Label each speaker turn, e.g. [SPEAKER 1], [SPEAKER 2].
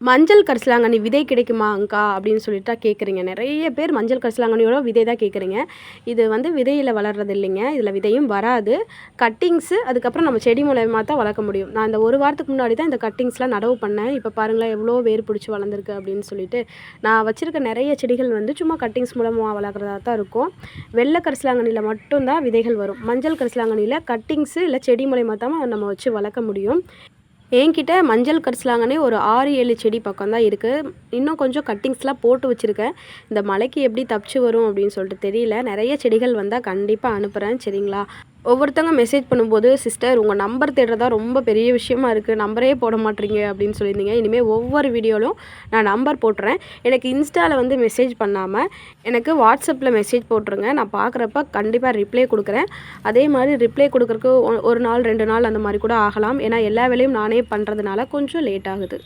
[SPEAKER 1] மஞ்சள் கரிசலாங்கண்ணி விதை கிடைக்குமா அக்கா அப்படின்னு சொல்லிட்டா கேட்குறீங்க. நிறைய பேர் மஞ்சள் கரிசலாங்கண்ணியோட விதை தான் கேட்குறீங்க. இது வந்து விதையில் வளர்றது இல்லைங்க. இதில் விதையும் வராது. கட்டிங்ஸு அதுக்கப்புறம் நம்ம செடி மூலயமா தான் வளர்க்க முடியும். நான் இந்த 1 வாரத்துக்கு முன்னாடி தான் இந்த கட்டிங்ஸ்லாம் நடவு பண்ணேன். இப்போ பாருங்களேன் எவ்வளோ வேர் பிடிச்சி வளர்ந்துருக்கு அப்படின்னு சொல்லிட்டு. நான் வச்சுருக்க நிறைய செடிகள் வந்து சும்மா கட்டிங்ஸ் மூலமாக வளர்க்குறதா தான் இருக்கும். வெள்ளை கரிசலாங்கண்ணியில் மட்டும்தான் விதைகள் வரும். மஞ்சள் கரிசலாங்கண்ணியில் கட்டிங்ஸு இல்லை செடி மூலயமா தான் நம்ம வச்சு வளர்க்க முடியும். என்கிட்ட மஞ்சள் கரிசலாங்கண்ணி ஒரு 6, 7 செடி பக்கம் தான் இருக்குது. இன்னும் கொஞ்சம் கட்டிங்ஸ்லாம் போட்டு வச்சுருக்கேன். இந்த மழைக்கு எப்படி தப்பிச்சு வரும் அப்படின்னு சொல்லிட்டு தெரியல. நிறைய செடிகள் வந்தால் கண்டிப்பாக அனுப்புகிறேன். சரிங்களா? ஒவ்வொருத்தவங்க மெசேஜ் பண்ணும்போது, "சிஸ்டர் உங்கள் நம்பர் தேடுறதா ரொம்ப பெரிய விஷயமா இருக்குது. நம்பரே போட மாட்றீங்க" அப்படின்னு சொல்லியிருந்தீங்க. இனிமேல் ஒவ்வொரு வீடியோவிலும் நான் நம்பர் போட்டுறேன். எனக்கு இன்ஸ்டாவில் வந்து மெசேஜ் பண்ணாமல் எனக்கு வாட்ஸ்அப்பில் மெசேஜ் போட்டுருங்க. நான் பார்க்குறப்ப கண்டிப்பாக ரிப்ளை கொடுக்குறேன். அதே மாதிரி ரிப்ளை கொடுக்குறக்கு 1 நாள் 2 நாள் அந்த மாதிரி கூட ஆகலாம். ஏன்னா எல்லா வேலையும் நானே பண்ணுறதுனால கொஞ்சம் லேட் ஆகுது.